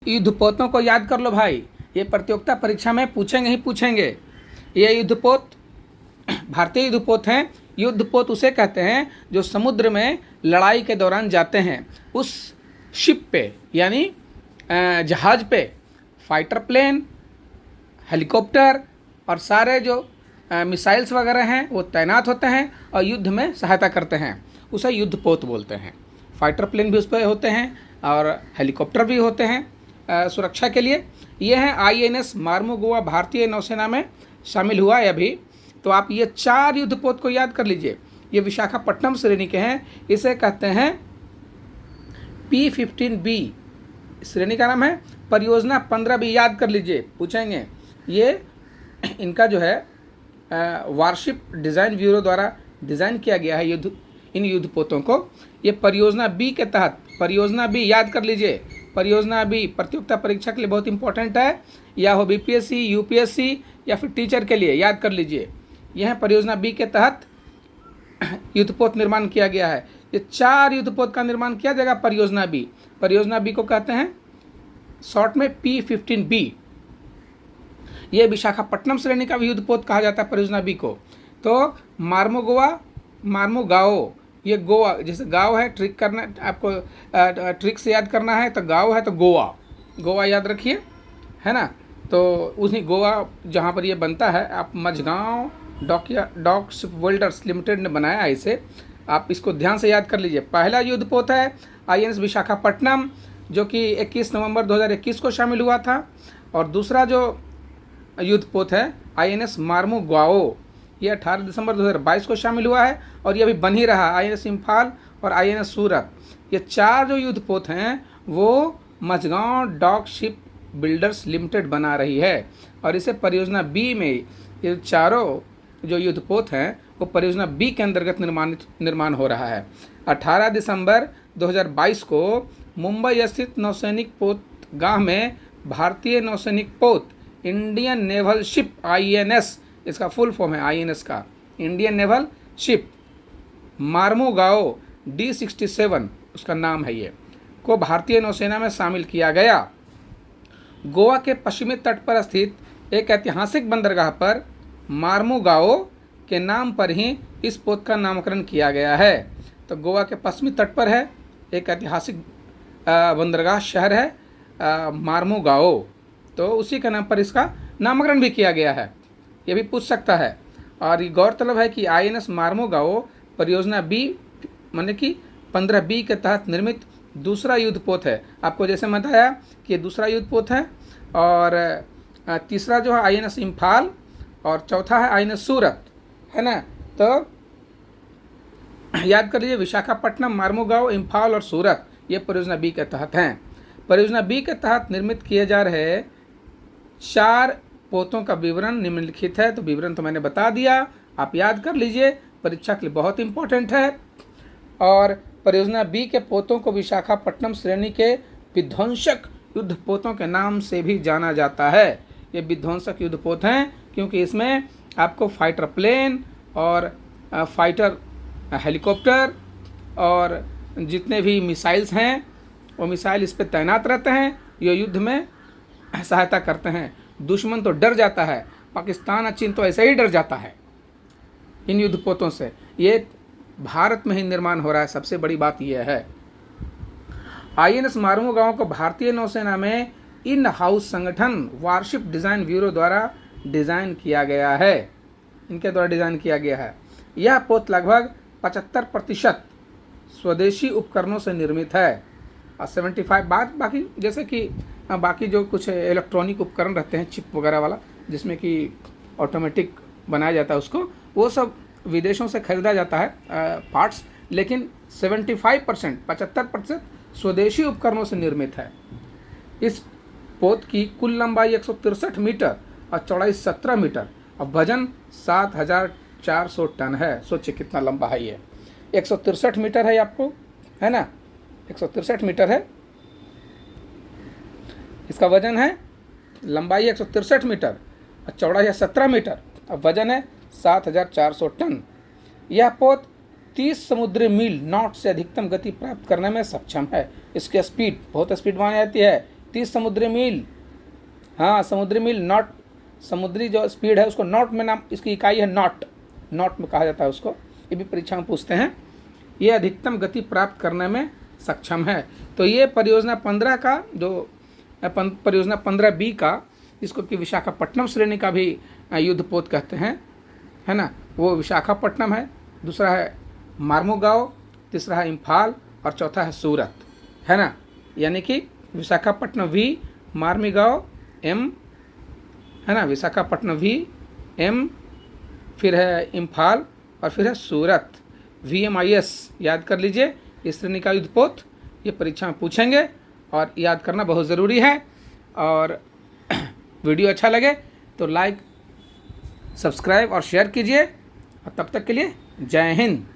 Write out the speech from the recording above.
युद्धपोतों को याद कर लो भाई, ये प्रतियोगिता परीक्षा में पूछेंगे ही पूछेंगे। ये युद्धपोत भारतीय युद्धपोत हैं। युद्धपोत उसे कहते हैं जो समुद्र में लड़ाई के दौरान जाते हैं। उस शिप पे यानी जहाज पे फाइटर प्लेन, हेलीकॉप्टर और सारे जो मिसाइल्स वगैरह हैं वो तैनात होते हैं और युद्ध में सहायता करते हैं। उसे युद्धपोत बोलते हैं। फाइटर प्लेन भी उस पर होते हैं और हेलीकॉप्टर भी होते हैं सुरक्षा के लिए। ये हैं INS मार्मुगोआ, भारतीय नौसेना में शामिल हुआ है अभी। तो आप ये 4 युद्धपोत को याद कर लीजिए। ये विशाखापट्टनम श्रेणी के हैं। इसे कहते हैं P-15B श्रेणी का नाम है। परियोजना 15 भी याद कर लीजिए, पूछेंगे। ये इनका जो है वारशिप डिज़ाइन ब्यूरो द्वारा डिज़ाइन किया गया है इन युद्धपोतों को। ये परियोजना B के तहत, परियोजना B याद कर लीजिए। परियोजना B प्रतियोगिता परीक्षा के लिए बहुत इंपॉर्टेंट है, या हो BPSC, UPSC या फिर टीचर के लिए, याद कर लीजिए। यह परियोजना B के तहत युद्धपोत निर्माण किया गया है। ये 4 युद्धपोत का निर्माण किया जाएगा परियोजना B। परियोजना B को कहते हैं शॉर्ट में P-15B। ये विशाखापट्टनम श्रेणी का भी युद्धपोत कहा जाता है परियोजना B को। तो मार्मुगाओ, ये गोवा, जैसे गाँव है, ट्रिक करना आपको, ट्रिक से याद करना है तो गाँव है तो गोवा याद रखिए, है ना। तो उसी गोवा जहाँ पर ये बनता है, आप Mazagon dock ship welders limited ने बनाया है इसे। आप इसको ध्यान से याद कर लीजिए। पहला युद्धपोत है INS विशाखापट्टनम, जो कि 21 नवंबर 2021 को शामिल हुआ था। और दूसरा जो युद्धपोत है INS मार्मुगाओ, ये 18 दिसंबर 2022 को शामिल हुआ है और ये अभी बन ही रहा। INS इम्फाल और INS सूरत, ये 4 जो युद्धपोत हैं वो Mazagon dock ship builders limited बना रही है। और इसे परियोजना B में, ये चारों जो युद्धपोत हैं वो परियोजना B के अंतर्गत निर्माण हो रहा है। 18 दिसंबर 2022 को मुंबई स्थित नौसैनिक पोतगाह में भारतीय नौसैनिक पोत इंडियन नेवल शिप INS, इसका फुल फॉर्म है INS का, इंडियन नेवल शिप मार्मुगाओ D-67 उसका नाम है, ये को भारतीय नौसेना में शामिल किया गया। गोवा के पश्चिमी तट पर स्थित एक ऐतिहासिक बंदरगाह पर मार्मुगाओ के नाम पर ही इस पोत का नामकरण किया गया है। तो गोवा के पश्चिमी तट पर है एक ऐतिहासिक बंदरगाह शहर है मार्मुगाओ, तो उसी के नाम पर इसका नामकरण भी किया गया है। ये भी पूछ सकता है। और ये गौरतलब है कि INS मार्मुगाओ परियोजना B माने कि 15B के तहत निर्मित दूसरा युद्धपोत है। आपको जैसे बताया कि ये दूसरा युद्धपोत है। और तीसरा जो है INS इम्फाल और चौथा है INS सूरत, है ना। तो याद कर लीजिए, विशाखापट्टनम, मार्मुगाओ, इम्फाल और सूरत ये परियोजना B के तहत हैं। परियोजना B के तहत निर्मित किए जा रहे 4 पोतों का विवरण निम्नलिखित है। तो विवरण तो मैंने बता दिया, आप याद कर लीजिए, परीक्षा के लिए बहुत इंपॉर्टेंट है। और परियोजना B के पोतों को विशाखापट्टनम श्रेणी के विध्वंसक युद्धपोतों के नाम से भी जाना जाता है। ये विध्वंसक युद्धपोत हैं क्योंकि इसमें आपको फाइटर प्लेन और फाइटर हेलीकॉप्टर और जितने भी मिसाइल्स हैं वो मिसाइल इस पर तैनात रहते हैं। ये युद्ध में सहायता करते हैं। दुश्मन तो डर जाता है, पाकिस्तान और चीन तो ऐसे ही डर जाता है इन युद्धपोतों से। ये भारत में ही निर्माण हो रहा है, सबसे बड़ी बात यह है। INS मार्मुगाओ को भारतीय नौसेना में इन हाउस संगठन वारशिप डिज़ाइन ब्यूरो द्वारा डिज़ाइन किया गया है, इनके द्वारा डिज़ाइन किया गया है। यह पोत लगभग 75% स्वदेशी उपकरणों से निर्मित है और 75 बाकी जैसे कि बाकी जो कुछ इलेक्ट्रॉनिक उपकरण रहते हैं, चिप वगैरह वाला जिसमें कि ऑटोमेटिक बनाया जाता है, उसको वो सब विदेशों से खरीदा जाता है पार्ट्स। लेकिन 75% स्वदेशी उपकरणों से निर्मित है। इस पोत की कुल लंबाई 163 मीटर और चौड़ाई 17 मीटर और वजन 7400 टन है। सोचिए कितना लंबा है ये। 163 मीटर है आपको, है ना, 163 मीटर है इसका वजन है। लंबाई 163 मीटर और चौड़ाई है 17 मीटर और वजन है 7400 टन। यह पोत 30 समुद्री मील नॉट से अधिकतम गति प्राप्त करने में सक्षम है। इसकी स्पीड, बहुत स्पीड मानी जाती है, 30 समुद्री मील, हाँ समुद्री मील, नॉट, समुद्री जो स्पीड है उसको नॉट में नाम, इसकी इकाई है नॉट, नॉट में कहा जाता है उसको, ये भी परीक्षा में पूछते हैं। ये अधिकतम गति प्राप्त करने में सक्षम है। तो ये परियोजना 15 का जो परियोजना 15B का, जिसको कि विशाखापट्टनम श्रेणी का भी युद्धपोत कहते हैं, है ना, वो विशाखापट्टनम है, दूसरा है मार्मुगांव, तीसरा है इम्फाल और चौथा है सूरत, है ना। यानी कि विशाखापट्टनम V, मार्मुगांव M, है ना, विशाखापट्टनम V M, फिर है इम्फाल और फिर है सूरत, VMIS याद कर लीजिए। इस श्रेणी का युद्धपोत ये परीक्षा में पूछेंगे और याद करना बहुत ज़रूरी है। और वीडियो अच्छा लगे तो लाइक, सब्सक्राइब और शेयर कीजिए। और तब तक के लिए जय हिंद।